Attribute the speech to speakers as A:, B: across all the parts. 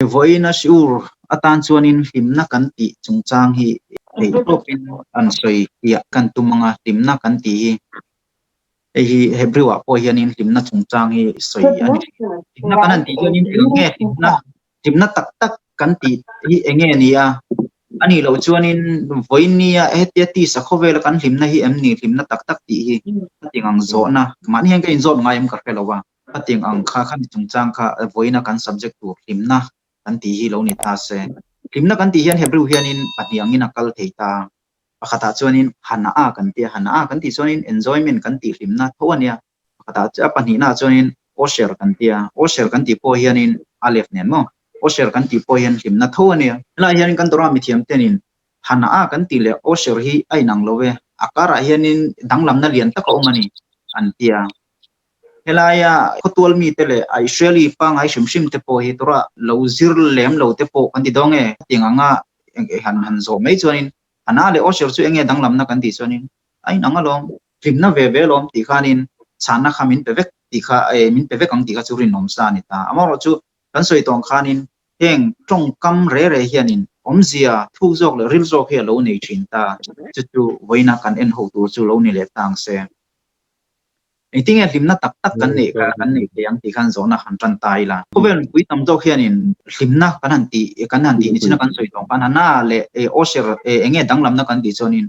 A: voina siur atan chuanin himna kan ti chungchang hi topin an soi ya kan tu mga himna kan ti hi hebrew po hianin himna chungchang hi soi ani himna kan ti hianin nge himna tak tak kan ti hi enge nia ani lo chuanin voinia hetia ti sakhovel kan himna hi emni himna tak tak ti hi tingang zo na man hian ka in zo ngai em kar pelowa ating ang kha khan chungchang kha voina kan subject tu himna kan ti hi lo ni ta se himna kan ti hian hebrew hianin pahniang in akal theita pakhata chuanin hana kan ti chuanin enjoyment kan ti himna thoania pakhata cha pahni na chuanin osher kan ti po hianin alef nen mo osher kan ti po hian himna thoania la hianin kan tora mi thiam tenin hana kan ti le osher hi ai nang lowe akara hianin danglam na lian taka omani antia helaya khotol mi tele ai sheli pa ngai shim te po hi tora lo zir lem lo te po kan ti donge tinganga han zo mai chuanin ana le osher chu enge danglam na kan ti chuanin ai nanga lom himna ve lom ti khanin chana khamin pevek ti kha min pevek ang ti kha churin nom sa ni ta amaro chu kan soi tong khanin heng tong kam re hianin omzia thu jok le ril jok he lo nei thin ta chu voina kan en ho tur chu lo ni le tang se I think himna tak kan nei te ang ti khan zona han tran tai la kovel pui tam jok hianin himna kan han ti ni china kan soi tong kan na le osher enge danglam na kan ti chonin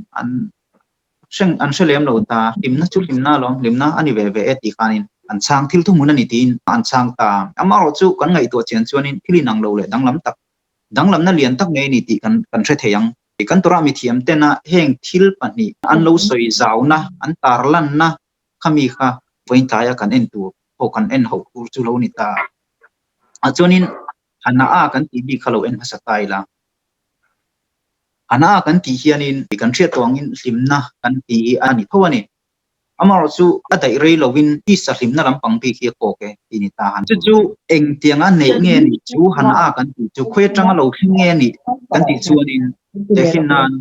A: an shelem lo ta himna chu himna lom himna ani ve ti khanin an chang thil thu mun ani tin an chang ta amaro chu kan ngai to chen chuanin thili nang lo le danglam na lian tak nge ni ti kan the theyang kan tora mi thiam te na heng thil pani an lo soi zau na an tar lan na khami kha voin taya kan en tu ho kan en ho tur chu lo ni ta a chuanin hana kan ti bi khalo en hasa tai la ana kan ti hianin kan thria tawngin hlimna kan ti ani thawani amaro chu adai rei lovin ti sa hlimna lampang pi khi ko ke ini ta han chu eng tianga nei nge ni chu hana kan ti chu khwe tanga lo nge ni kan ti chuanin te hinan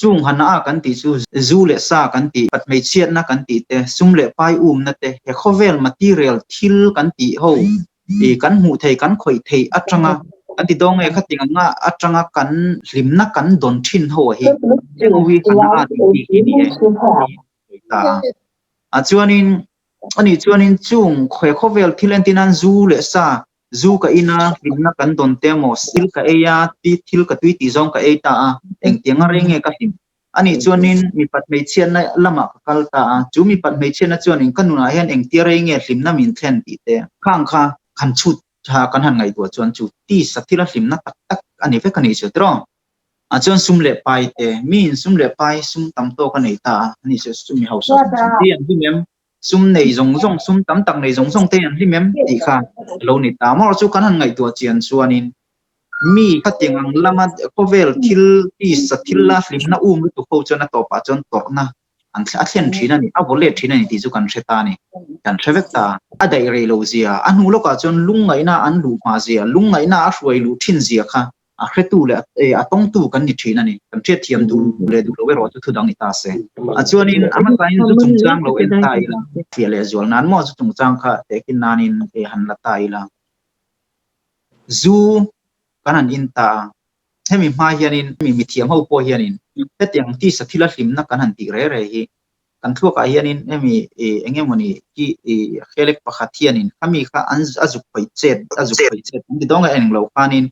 A: chung hana kan ti chu zu le sa kan ti pat mei chiat na kan ti te sum le pai na te he khovel material thil kan ti ho kan mu thei kan khoi thei atanga kan ti dong e khating nga atanga kan hlimna kan don thin ho hi wi hana ti ni ta chuanin chuanin chung khwe khovel thilentinan zu le sa zu ka ina hlimna kan don te mo sil ka eya ti thil ka tui ti zong ka e ta eng tianga renge ka hlim ani chuanin mi pat mei chian na lama ka kal ta chu mi pat mei chian na chuanin kanuna hian eng ti renge hlimna min thlen ti te khang kha khan chut ha kan han ngai tu chuan chu ti sathila hlimna tak ani fe kan ei chu tro a chuan sum le pai te min sum le pai sum tam to kan ei ta ani se sum mi hausa ti an hi mem sum nei zong sum tam tak nei zong te an hi mem ti kha lo ni ta mo chu kan han ngai tu chian chuanin mi khating ang lama kovel thil ti sathilla hlimna tu kho chona to pa chon tor na an thlen thina ni a vole thina ni ti chu kan theta ni kan thevek ta adai rei lo zia anu lo ka chon lungai na an lu ma zia lungai na a hruai lu thin zia kha a hretu le a tong tu kan ni thina ni kan thia thiam du le du lo ro chu dang ni ta se a chuanin ama kain chu chungchang lo en tai la fia le zol nan mo chu chungchang kha te kin nanin e han la tai la zu kanan inta hemi ma hianin mi thiam ho po hianin hetiang ti sathila hlimna kan han ti re hi kan thua ka hianin hemi engemoni ki khelek pakhathianin kami kha azuk pai chet ti donga eng lo khanin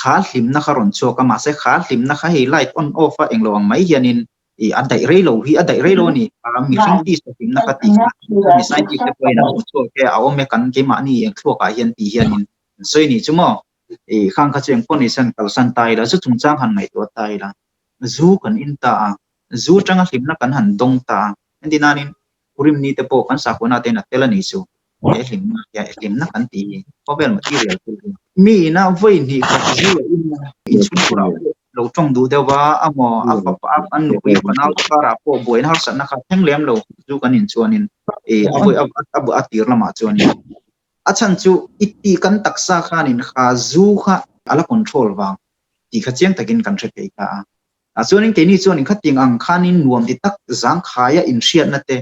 A: kha hlimna kharon cho ka ma se kha hlimna kha hi light on off a eng lo ang mai hianin adai rei lo ni mi hring ti hlimna ka ti mi sai ti ke poina cho ke awme kan ke ma ni eng thua ka hian ti hianin soi ni chumo khang kha cheng position kalsan tai la chu chungchang han ngai to tai la zu kan inta zu tanga hlimna kan han dong ta endinanin purim ni te po kan sa kona te na tela ni chu hlimna kan ti kovel material mi na voi ni ka zu in chun pura lo tong du dewa amo apa an ku banal kara po boin har san na kha thenglem lo zu kan in chuanin abu atir lama chuanin achan chu itti kan taksa khanin kha zu kha ala control wa ti kha cheng takin kan thre ka a chuanin ke ni chuanin khating ang khanin nuam ti tak zang khaya in hriat na te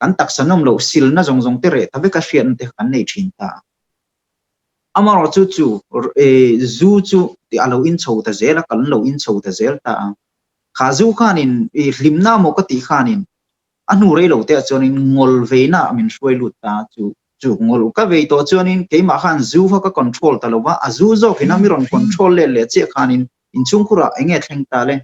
A: kan taksanom lo sil na zong te re thabe ka hriat te kan nei thin ta amaro chu zu chu ti alo in chho ta zela kan lo in chho ta zel ta kha zu khanin hlimna mo ka ti khanin anu rei lo te chonin ngol veina min shwai lut ta chu ngol ka ve to chonin ke ma khan zu ha ka control ta lo wa azu zo khina mi ron control le che khanin in chung khura enge thleng ta le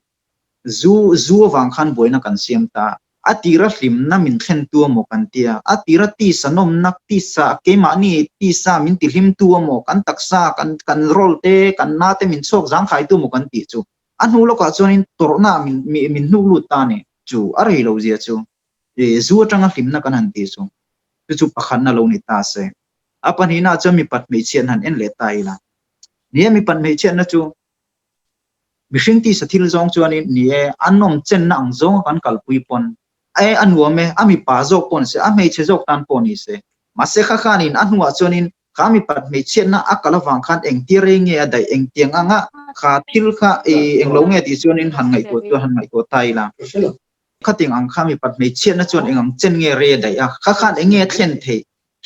A: zu wang khan boina kan siam ta atira hlimna min thlen tu mo kan tia atira ti sanom nak ti sa ke ma ni ti sa min ti hlim tu mo kan taksa kan rol te kan na te min sok jang khai tu mo kan ti chu anu lo ka chonin torna min nu lu ta ne chu arei lo zia chu zu atanga hlimna kan han ti chu chu pakhan na lo ni ta se apan hina chu mi pat me chen han en le tai la ni mi pat me chen na chu mishing ti sathil zong chuanin ni anom chen na ang zong kan kalpui pon ai anuame ami pa zok pon se amei che zok tan pon ni se mase kha khanin anua chuanin kami pat me chen na akala wang khan eng ti re nge adai eng tiang anga kha thil kha eng lo nge ti chuanin han ngai ko tai la khating ang kami pat me chen na chuan engam chen nge re dai a kha khan enge thlen the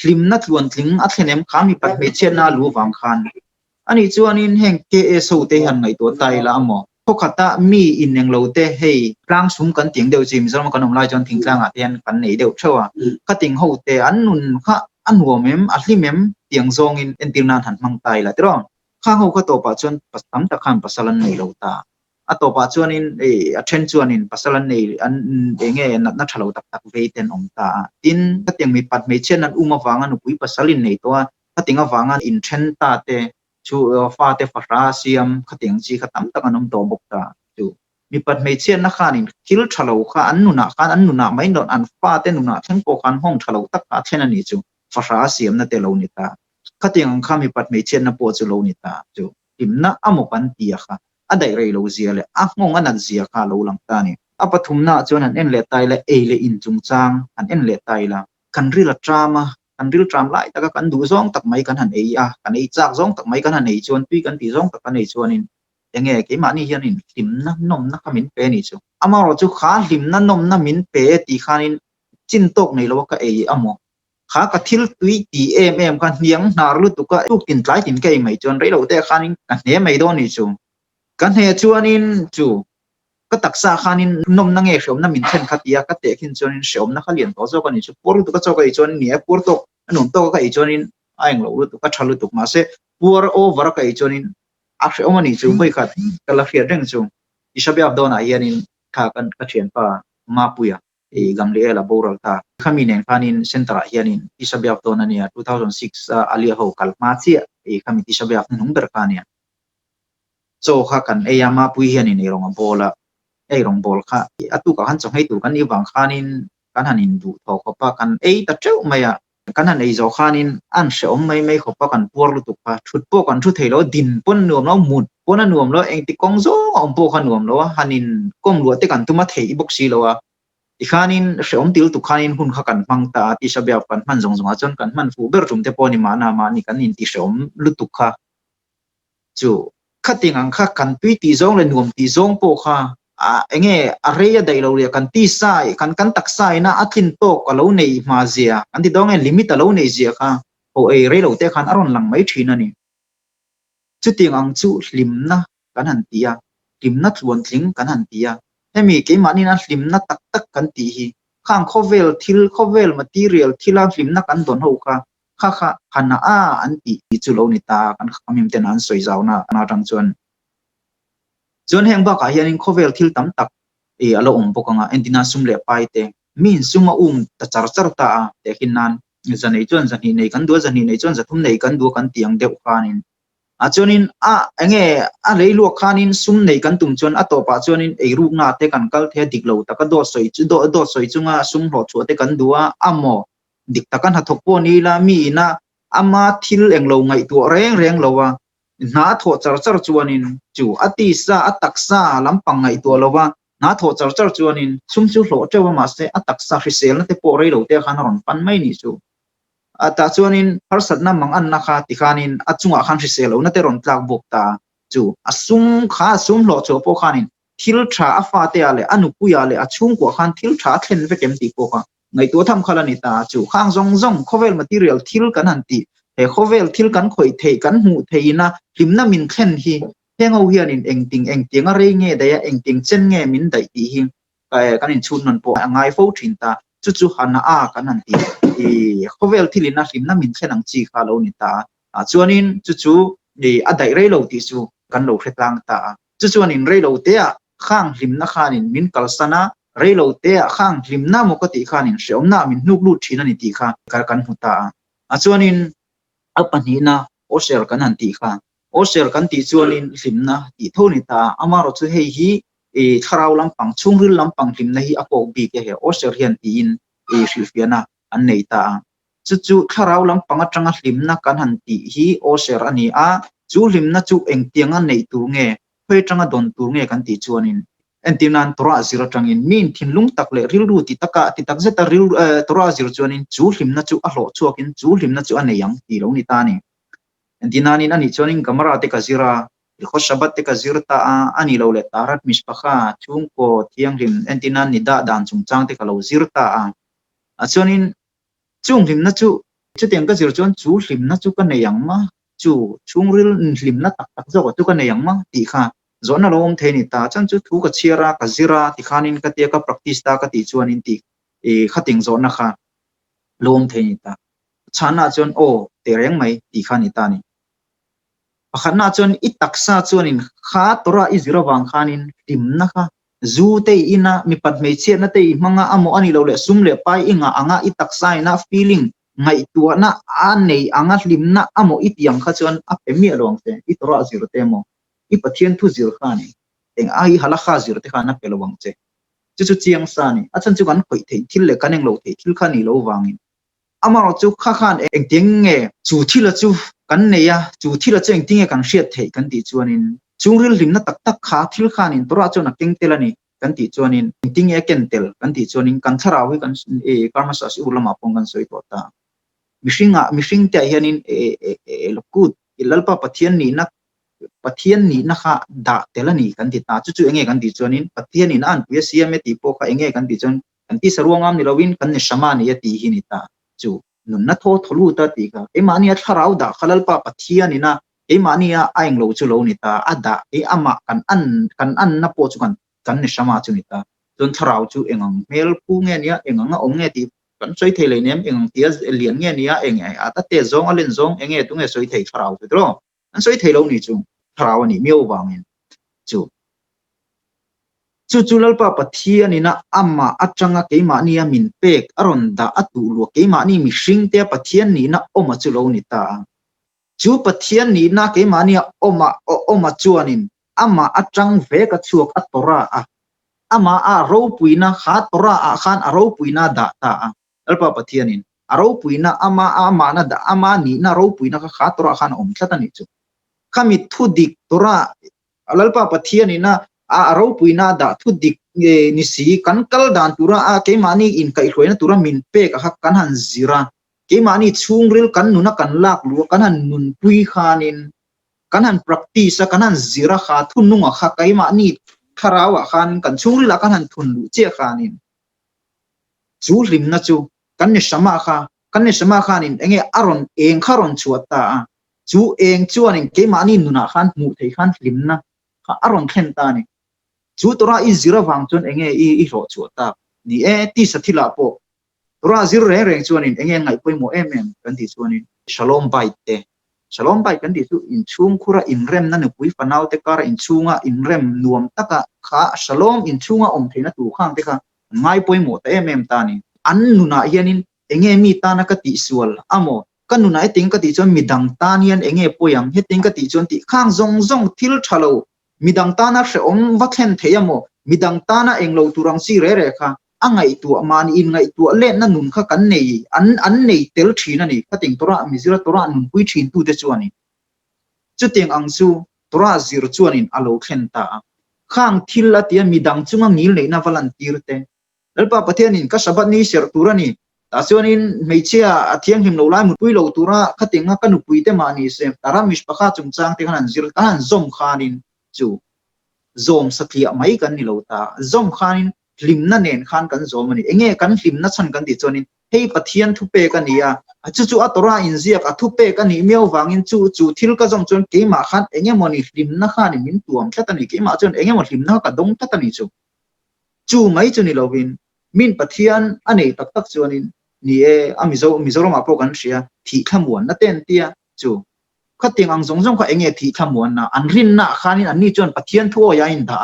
A: hlim na tluan tling a thlenem kami pat me chen na lu wang khan ani chuanin heng ke so te han ngai to tai la mo khata mi in neng lo te hei tlang sum kan ting deu chim zom kan omlai chon thing tlang a tian kan nei deu thawa khating ho te an nun kha an huamem a hlimem tiang zong in entilnan han mang tai la tro kha ho kha to pa chon pastam ta khan pasalan nei lo ta a to pa chuan in a then chuan in pasalan nei an enge na thalo tak tak ve ten om ta tin khating mi pat me chen an uma wanga nu pui pasalin nei to khating awanga in then ta te chu fa te fa siam khating chi khatam tak anom to bok ta chu mi pat me chen na khanin thil thalo kha an nuna mai non an fa te nuna thang po khan hong thalo tak ka then ani chu fa siam na te lo ni ta khating kha mi pat me chen na po chu lo ni ta chu imna amokan tia kha adai rei lo zia le a ngong an zia kha lo lang ta ni apathum na chuan an en le tai la e le in chung chang an en le tai la kan ri la drama kan ril tram lai taka kan du zong tak mai kan han ei a kan ei chak zong tak mai kan han ei chuan tui kan ti zong tak kan ei chuan in enge ke ma ni hian in hlim na nom na kamin pe ni chu amaro chu kha hlim na nom na min pe ti khanin chin tok nei lo ka ei amo kha ka thil tui ti em kan hiang nar lu tu ka tu tin tlai tin ke mai chuan rei lo te khanin kan ne mai do ni chu kan he chuan in chu ka taksa khanin nom na nge shom na min then khatia ka te khin chuan in shom na khalian to zo kan ni chu por tu ka chokai chuan ni por to anum to ka i chuan in aeng lo tu ka thalu tu ma se por over ka i chuan in a shom ani chu bai khat kala fia reng chu isabia dona hian in kha kan ka thian pa ma puya e gamle la boral ta khami nen khanin sentra hian in isabia dona ni 2006 alia ho kalma chi e khami isabia nung ber ka ni so kha kan e ya ma pui hian in e rong bola ei rong bol kha atu ka han chong hei tu kan i wang khanin kan hanin du tho khopa kan ei ta treu maya kan han ei zo khanin an se om mai khopa kan por lu tu pa thut po kan thu thei lo din pon nuam lo mut pon nuam lo eng ti kong zo om po khan nuam lo hanin kom lu te kan tu ma thei bok si lo wa i khanin se om til tu khanin hun kha kan mang ta ti sabya kan man zong zong a chon kan man fu ber tum te po ni ma na ma ni kan in ti se om lu tu kha chu khating ang kha kan tui ti zong le nuam ti zong po kha enge area dai lo kan ti sai kan tak sai na athin to ka lo nei ma zia an ti dong e limit lo nei zia kha o e re lo te khan aron lang mai thina ni chu ting ang chu hlim na kan han tia hlim na tluan tling kan han tia hemi ke mani na hlim na tak tak kan ti hi khang khovel thil khovel material thila hlim na kan don ho kha kha hana an ti chu lo ni ta kan khamim ten an soi zaw na tang chuan John heng ba ka hian in khovel thil tam tak e alo om bokanga entina sum le pai te min suma ta char ta te hinan zanei chuan zani nei kan du zani nei chuan zathum nei kan du kan tiang deuh khanin a chuanin enge a leilu khanin sum nei kan tum chuan a to pa chuanin ei ruk na te kan kal the diklo ta ka do soi chunga sum hlo chu te kan duwa amo dik ta kan ha thok po ni la mi na ama thil englo ngai tu reng lowa na tho char chuanin chu ati sa ataksa lampang ngai to lowa na tho char chuanin sum chu hlo tewa ma se ataksa hrisel na te po rei lo te khan ron pan mai ni chu ata chuanin harsat na mang an na kha ti khanin achunga khan hrisel lo na te ron tlak bok ta chu asum hlo chu po khanin thil tha afa te ale anu puya le achung ko khan thil tha thlen ve kem ti po kha ngai to tham khala ni ta chu khang zong khovel material thil kan han ti he khovel thil kan khoi thei kan mu theina hlimna min khen hi hengau hian in engting a rei nge daya engting chen nge min dai ti hi kan in chun non po angai fo thin ta chu hana a kan an ti khovel thilina hlimna min khen ang chi kha lo ni ta chuanin chu a dai rei lo ti chu kan lo hretlang ta chuanin rei lo te a khang hlimna khanin min kalsana rei lo te a khang hlimna mo ka ti khanin sheomna min nuk lu thina ni ti kha kan huta chuanin apani na osel kan an ti kha osel kan ti chuanin hlimna ti thoni ta amaro chu hei hi tharau lampang chungril lampang hlimna hi apo bi ke he osel hian ti in hrilfiana an nei ta chu tharau lampang atanga hlimna kan han ti hi osel ani a chu hlimna chu engtianga nei tur nge phei tanga don tur nge kan ti chuanin entinan tora zira tangin min thinlung takle rilru ti tak zeta ril tora zira chuanin chu hlimna chu a hlo chuakin chu hlimna chu aneyang ti lo ni ta ni entinanin ani chuanin kamara te ka zira khoshabat te ka zirta ani lo le tarat mispakha chungko thiang hlim entinan ni da dan chungchang te ka lo zirta chuanin chung hlimna chu teng ka zir chuan chu hlimna chu ka neyang ma chu chungril hlimna tak zo tu ka neyang ma ti kha zona lom theni ta chan chu thu ka chira ka zira ti khanin ka te ka practice ta ka ti chuan in ti khating zona kha lom theni ta chana chuan te reng mai ti khani ta ni akhana chuan i taksa chuan in kha tora i zira wang khanin timna kha zu te ina mi pat mei che na te manga amo ani lo le sum le pai inga anga i taksa ina feeling ngai tua na anei anga hlimna amo itiang kha chuan a pemi along te i tora zira te mo i pathian thu zir khani eng ai halakha zir te khana pelawang che chu chiang sa ni achan chu kan khoi thei thil le kaneng lo thei thil khani lo wangin amaro chu kha khan eng ting nge chu thila chu kan neya chu thila chu eng ting e kan hriat thei kan ti chuanin chungril hlimna tak kha thil khanin tora chu na keng telani kan ti chuanin eng ting e ken tel kan ti chuanin kan thara wi kan karma sa si ulama pong kan soi to ta mishing te hianin lokut ilalpa pathian ni na kha da telani kan ti ta chu enge kan ti chuanin pathian ni na an pu siam e ti po kha enge kan ti chuan kan ti saruangam ni lowin kan ne shamani ya ti hi ni ta chu nun na tholu ta ti kha e mani a tharau da khalal pa pathian ni na e mani a aing lo chu lo ni ta ada e ama kan an na po chu kan ne shama chu ni ta chun tharau chu engang mel pu nge nia enganga ong nge ti kan soi thei le nem engang tia lian nge nia enge ata te zong alen zong enge tu nge soi thei tharau tu tro an soi thei lo ni chu tharau ni miau wangin chu lalpa pathian ina amma atanga keima nia min pek aron da atu lo keima ni mi hring te pathian ni na oma chu lo ni ta chu pathian ni na keima nia oma chuanin amma atang ve ka chuak atora ama a ro puina kha tora khan a ro puina da ta lalpa pathianin a ro puina ama na da ama ni na ro puina kha tora khan om tlatani chu kami thudik tora lalpa pathian ina a ro puina da thudik ni si kan kal dan tura a ke mani in kai hloina tura min pe ka hak kan han zira ke mani chungril kan nuna kan lak lu kan han nun pui khanin kan han practice kan han zira kha thununga kha kai mani kharawa khan kan chungril kan han thun lu che khanin chu rim na chu kan ne sama khanin enge aron eng kharon chuata chu eng chuanin ke mani nuna khan mu thei khan limna kha aron khen ta ni chu tora i zira wang chun enge i ro chuata ni ti sathila po tora zir reng chuanin enge ngai poimo em kan ti chuanin shalom bai kan ti chu in chung khura in rem na nu pui fanau te kar in chunga in rem nuam taka kha shalom in chunga om theina tu khang te kha ngai poimo te em ta ni an nuna hianin enge mi ta na ka ti sual amo kanuna eting ka ti chon midang tanian enge poyang heting ka ti chon ti khang zong thil thalo midang tana hre om wathen theyamo midang tana englo turang si re kha angai tu mani in ngai tu le na nun kha kan nei an nei tel thina ni khating tora mizira tora nun pui thin tu te chuani chuteng angsu tora zir chuanin alo khen ta khang thil la tia midang chunga ngil nei na volunteer te lalpa pathianin ka sabat ni ser turani ta chuanin meichia athiang him lo lai mu pui lo tura khatinga kanu pui te mani se tara mispakha chungchang te khanan zir kan zom khanin chu zom sathia mai kan ni lo ta zom khanin limna nen khan kan zom ani enge kan limna chan kan ti chuanin hei pathian thu pe kan ia chu atora in ziak athu pe kan ni meu wangin chu thil ka jong chon ke ma khan enge moni hlim na khan min tuam thlatani ke ma chon enge mo hlim na ka dong thlatani chu mai chu ni lovin min pathian anei tak tak chuanin ni e mizoram apo kan ria thi thamuan na ten tia chu khating ang zong kha enge thi thamuan na an rin na khanin an ni chon pathian thu ya in da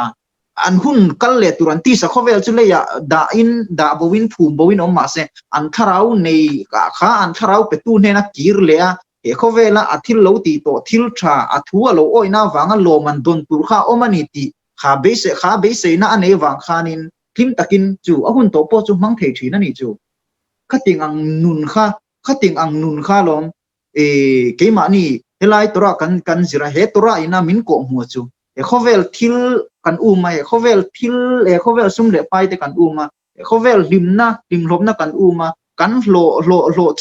A: an hun kal le turan ti sa khovel chu le ya da bowin phum bowin om ma se an tharau nei ka kha an tharau pe tu ne na kir le a e khovela athil lo ti to thil tha athu lo oina wanga lo man don tur kha omani ti kha be se na ane wang khanin klim takin chu ahun to po chu mang thei thina ni chu khating ang nun kha lom e keima ni helai tora kan zira he tora ina min ko mu chu e khovel thil kan uma e khovel sum le pai te kan uma e khovel limna limhlopna kan uma kan lo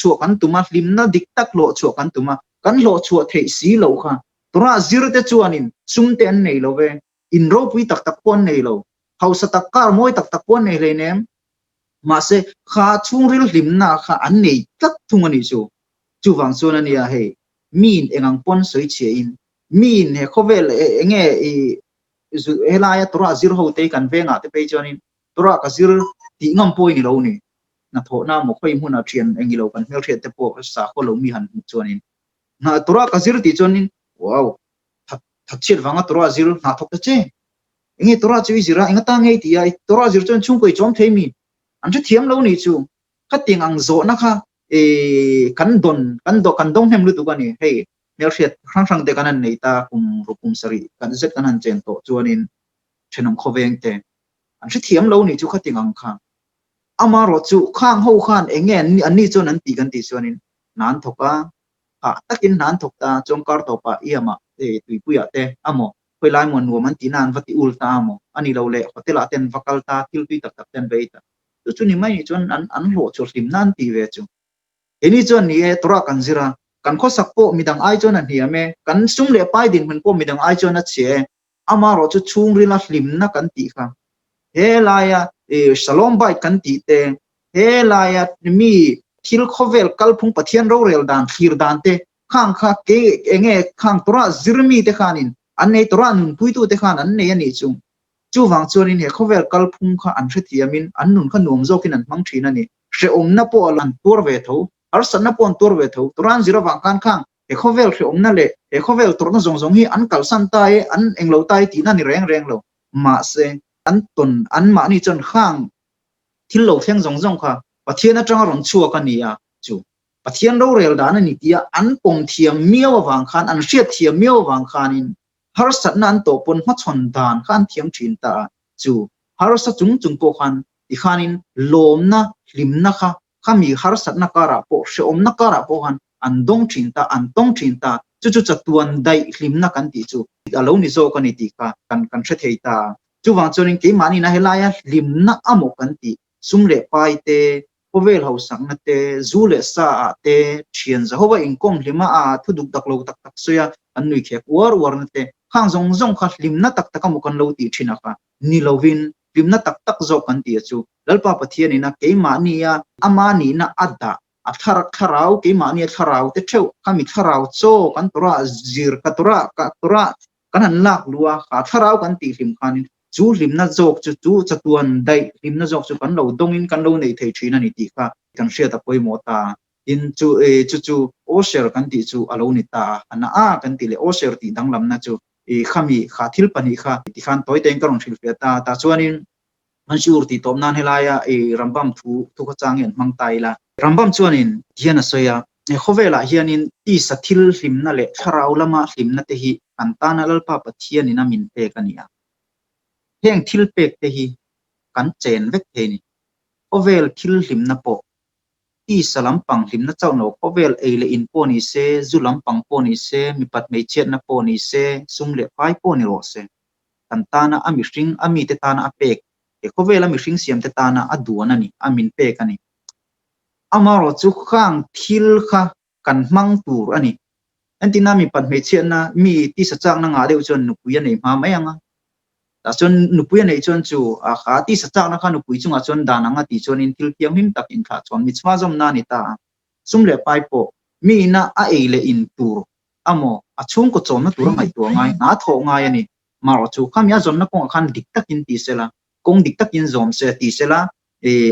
A: chu kan tuma limna diktak lo chu kan tuma kan lo chu thei si lo kha tora zir te chuanin sum te an nei lo ve in ro pui tak pon nei lo hausa tak kar moi tak pon nei le nem ma se kha chungril limna kha an nei tak thungani chu wang chona nia he min engang pon soi che in min he khovel enge helaya tora zir ho te kan venga te pe chonin tora ka zir ti ngam poi ni lo ni na tho na mo khoi huna thian engi lo kan mel thiat te po sa kho lo mi han chonin na tora ka zir ti chonin wow that chit wanga tora zir na thok te che engi tora chui zira enga ta ngei ti ai tora zir chon chung koi chom thei mi an che thiam lo ni chu khating ang zo na kha e kan dong hem lu tu kan ni hey mel thiat khang te kanan nei ta kum sari kan zet kanan chen to chuanin thenam khoveng te an che thiam lo ni chu khating ang kha ama ro chu khang ho khan enge an ni chon an ti kan ti chuanin nan thoka ha takin nan thokta chongkar to pa iama te tui puya te amo khoi lai mon wo man ti nan vati ulta amo ani lo le hotela ten vakalta til pi tak ten beita chu ni mai ni chon an lo chu lim nan ti ve chu eni chon ni e tora kan zira kan kho sakpo midang ai chon an hiame kan sum le pai din man po midang ai chon a che ama ro chu chung ri la lim na kan ti kha he laya e shalom bai kan ti te he laya mi thil khovel kalphung pathian ro rel dan khir dan te khang kha ke enge khang tora zirmi te khanin an nei tora nun pui tu te khan an nei ani chu wang chonin he khovel kalphung kha an thithiamin an nun kha nuam zokin an mang thina ni she om na po lan tur ve tho ar san na pon tur ve tho turan zira wang kan khang he khovel she om na le he khovel tur na zong hi an kal san tai an englo tai ti na ni reng lo ma se an ton an ma ni chon khang thil lo theng zong kha pathian atang ron chua ka ni ya chu pathian ro rel dan ni tia an pom thiam miaw wang khan an hriat thiam miaw wang khanin har sat nan to pon ma chon dan khan thiam thin ta chu har sa chung po khan ti khanin lom na lim na kha khami har sat na kara po she om na kara po khan an dong thin ta an tong thin ta chu chatuan dai lim na kan ti chu alo ni zo kan ni ti kha kan hre thei ta chu wang chonin ke mani na helaya lim na amo kan ti sum le pai te hovel ho sang na te zu le sa te thian za howa inkom lima a thuduk dak lo tak soya an nui khek war na te khang zong kha lim na tak mu kan lo ti thina kha ni lovin lim na tak zo kan ti chu lalpa pathian ina ke mani ya ama ni na adda atharak tharau ke mani tharau te theu khami tharau cho kan tora zir ka tora kan an lak luwa kha tharau kan ti lim khanin chu lim na jok chu chatuan dai lim na jok chu kan lo dongin kan lo nei thei thina ni ti kha kan hria ta poi mota in chu o share kan ti chu alo ni ta ana a kan ti le o share ti danglam na chu e khami kha thil pani kha ti khan toy teng karong thil pe ta chuanin man shur ti tom nan helaya e rambam thu kha changin mang tai la rambam chuanin hian a soya e khovela hianin ti sathil hlim na le tharau lama hlim na te hi antana lalpa pathian ina min pe kania heng thil pek te hi kan chen vek the ni ovel thil hlim na po ti salam pang hlim na chaw no ovel eile in po ni se zulam pang po ni se mi pat mei chet na po ni se sum le pai po ni ro se antana ami hring ami te tana apek e kovela mi hring siam te tana aduana ni amin pek ani amaro chu khang thil kha kan mang tur ani antina mi pat mei chet na mi ti sa chang na nga deu chon nu puya nei ma mai anga ta chuan nupui nei chuan chu kha ti sa chak na kha nupui chunga chuan dan anga ti chuan in thil thiam him tak in kha chuan mi chwa zom na ni ta sum le pai po mi na a eile in tur amo achung ko chom na tur ngai tu ngai na tho ngai ani maro chu khamya zon na kong khan dik tak in ti sela kong dik tak in zom se ti sela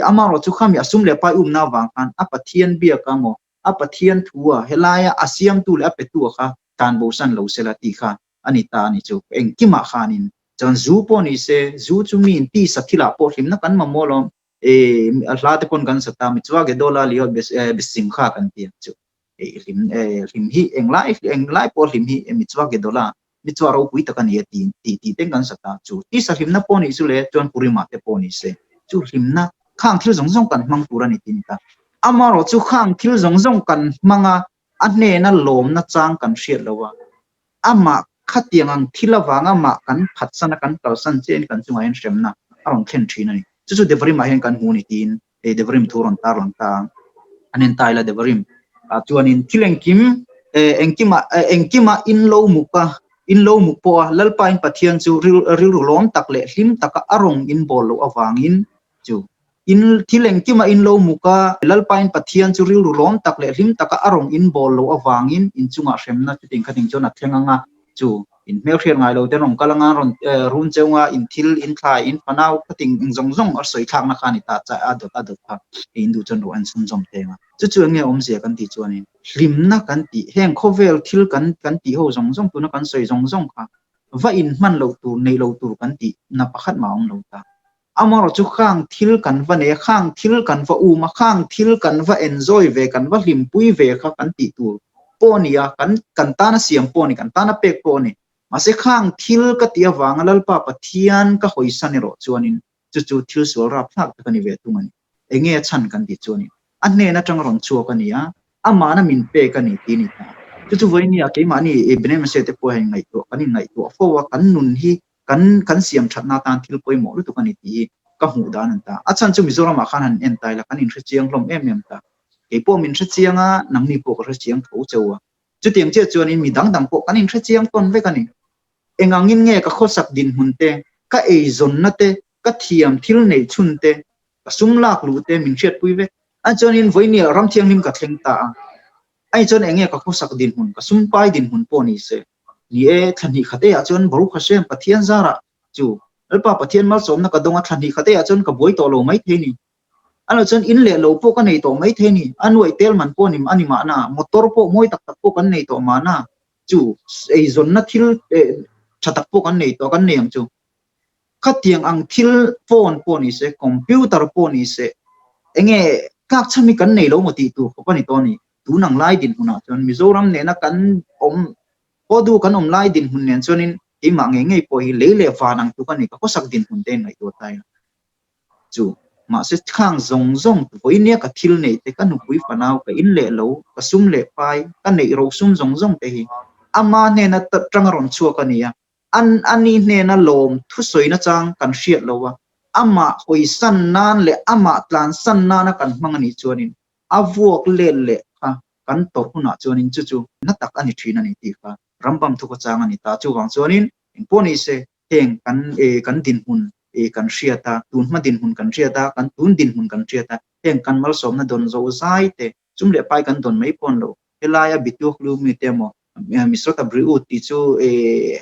A: amaro chu khamya sum le pai na wang khan apathian bia ka mo apathian thua helaya asiam tu le apetu kha tan bo san lo sela ti kha ani ta ni chu engkima khanin chon zu po ni se zu chu min ti sathila po him na kan mamolo hla te pon kan sata mi chwa ge dola lio besim kha kan ti chu him hi englai po him hi mi chwa ge dola mi chwa ro pui ta kan ye ti ten kan sata chu ti sa him na po ni su le chon purima te po ni se chu him na khang thil zong zong kan mang pura ni tin ta amaro chu khang thil zong zong kan manga anne na lom na chang kan hriat lowa ama khatiang ang thilawanga ma kan phatsana kan kalsan chen kan chunga en remna arong khen thina ni chu devrim a hen kan hu ni tin devrim thuron tar lang ta anen taila devrim chuanin thilengkim engkima in lo mupo lalpa in pathian chu ril lom takle hlim taka arong in bolo awangin chu in thilengkima in lo muka lalpa in pathian chu ril lom takle hlim taka arong in bolo awangin in chunga remna chu ting khating chona thlenganga chu in mel khian ngai lo te rong kalanga run cheunga in thil in thlai in panau pating zong zong ar soi thak na khani ta cha adot kha in du chon ro an sum jom tenga chu nge om sia kan ti chuanin hlim na kan ti heng khovel thil kan ti ho zong zong tu na kan soi zong zong kha va in man lo tu nei lo tu kan ti na pakhat ma ong lo ta amaro chu khang thil kan va ne khang thil kan va u ma khang thil kan va enjoy ve kan va hlim pui ve kha kan ti tu ponia kan ta na siam poni kan ta na pek poni mase khang thil ka tia wanga lalpa pathian ka hoisan ro chuanin chu thil sol rap thak ta ni ve tungani enge chan kan ti chuanin anne na tang ron chu ka nia ama na min pe ka ni ti ni ta chu voinia ke mani e bene ma se te po hai ngai to ngai to fo wa kan nun hi kan siam thatna tan thil poi mo lu tu kan ni ti ka hu dan ta achan chu mizoram a khan han en tai la kan in chiang hlom em ta ke po min chianga nang ni po ka chiang tho chewa chu tiang che chuanin mi dang po kan in chiang ton ve kan ni engangin nge ka khosak din hunte ka ei zon na te ka thiam thil nei chun te ka sum lak lu te min chet pui ve an chonin voinia ram thiang nim ka thleng ta ai chon enge ka khosak din hun ka sum pai din hun po ni se ni e thani khate a chon boru khasem pathian zara chu alpa pathian mal som na ka donga thani khate a chon ka boi to lo mai the ni ano chon in le lo po ka nei to mai the ni anoi tel man po nim ani ma na motor po moi tak po kan nei to ma na chu ei zon na thil thatak po kan nei to kan nem chu khatiang ang thil phone po ni se computer po ni se enge kak chami kan nei lo mo ti tu ko pani to ni tu nang lai din huna chon mizoram ne na kan om podu kan om lai din hun nen chonin i ma nge po hi le fa nang tu kan ni ko sak din hun ten ngai to tai chu ma se khang zong zong voi ne ka thil nei te kan pui fanau ka in le lo ka sum le pai ka nei ro sum zong zong te hi ama ne na tangron chu ka ni ya ani ne na lom thu soi na chang kan hriat lo wa ama hoi san nan le ama tlan san nan kan mangani chuanin avuak le ha kan tor huna chuanin chu na tak ani thina ni ti kha rambam thu ko chang ani ta chu wang chuanin poni se heng kan din hun kan hriata tun ma din hun kan hriata kan tun din hun kan hriata heng kan mal som na don zo zai te chum le pai kan don mai pon lo helaya bituk lu mi temo misrota briu ti chu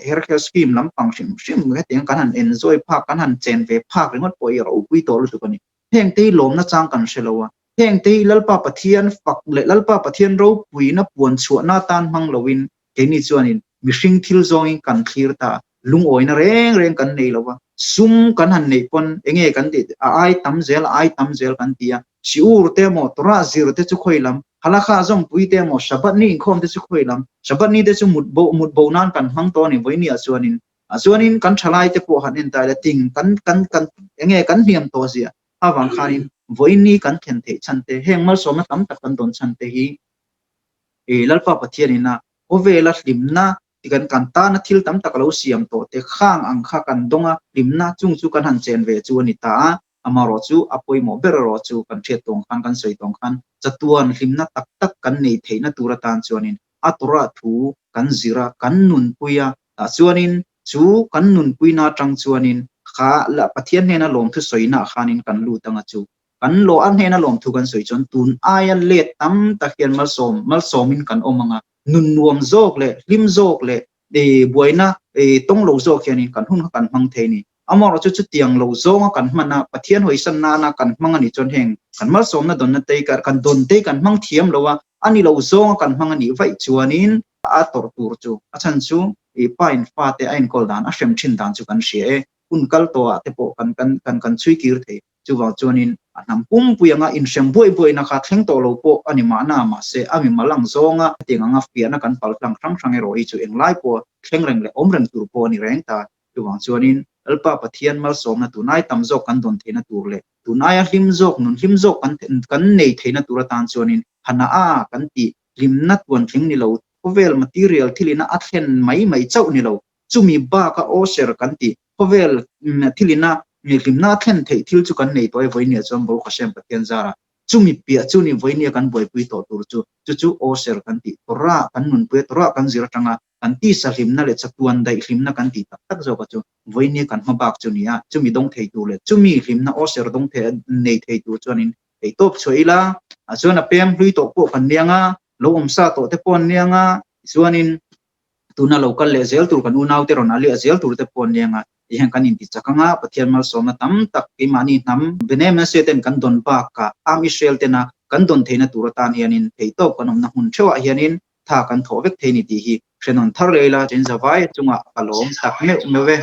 A: healthcare scheme lampang shim he teng kan han enjoy phak kan han chen ve phak ringot poi ro pui to lu tu kan heng te lom na chang kan shelowa heng te lalpa pathian fak le lalpa pathian ro pui na puan chu na tan mang lowin ke ni chuanin mihring thil zong kan thlir ta lung oi na reng kan nei lowa sum kan han nei pon enge kan ti ai tam zel kan tia siur te mo tora zir te chu khoilam halakha zong pui te mo shabat ni khom te chu khoilam shabat ni te chu mut bo nan kan hang to ni voini achuanin kan thalai te po han en ta la ting kan enge kan niam to zia awang khanin voini kan khen the chan te heng mal som na tam tak kan don chan te hi lalpa pathian ina ovela hlimna tikan kan ta na thil tam tak lo siam to te khang ang kha kan donga hlimna chung chu kan han chen ve chu ani ta amaro chu apoi mo ber ro chu kan the tong kan soi tong khan chatuan hlimna tak kan nei theina tura tan chuanin atura thu kan zira kan nun puya ta chuanin chu kan nun puina tang chuanin kha la pathian hena lom thu soina khanin kan lu tanga chu kan lo an hena lom thu kan soi chon tun aya let tam ta hian mal somin kan omanga nun nuam jok le lim jok le de boina tong lo jok hianin kan hun kan mang theini amor chu chu tiang lo zonga kan mana pathian hoisan na na kan mangani chon heng kan mal som na don na te kan don te kan mang thiam lowa ani lo zonga kan mangani vai chuanin a tor tur chu achan chu pain fa te ain kol dan a shem thin dan chu kan she un kal to a te po kan chui kir the chu wa chuanin anam pum puyanga in shem boi na kha thleng to lo po ani ma na ma se ami malang zonga tinga nga fiana kan pal tlang sang e roi chu eng lai po thleng reng le om reng tur po ni reng ta chu wa chuanin alpa pathian mal som na tunai tam jok kan don theina tur le tunai a hlim jok nun hlim jok kan nei theina tur tan chuanin hana a kan ti lim na tuan thing ni lo hovel material thilina athen mai chau ni lo chumi ba ka o ser kan ti hovel thilina mi limna thlen thei thil chu kan nei toy voinia chom bo khasem pathian zara chumi pia chu ni voinia kan boi pui to tur chu o ser kan ti tora kan nun pui tora kan zira tanga kan ti sa hlimna le chatuan dai hlimna kan ti tak zo ka chu voinia kan mabak chu nia chumi dong thei tu le chumi hlimna o ser dong the nei thei tu chuanin ei top choila a chuan a pem hlui to po kan nianga lo om sa to te pon nianga chuanin tuna local le zel tur kan unau te ron ali zel tur te pon nianga ihan kan inti chakanga pathian mal soma tam tak ki mani nam benem na seten kan don ba ka am israel tena kan don theina turatan hianin theito kanom na hun thewa hianin tha kan thovek theini ti hi hrenon thar leila jen zawai chunga kalom tak me mewe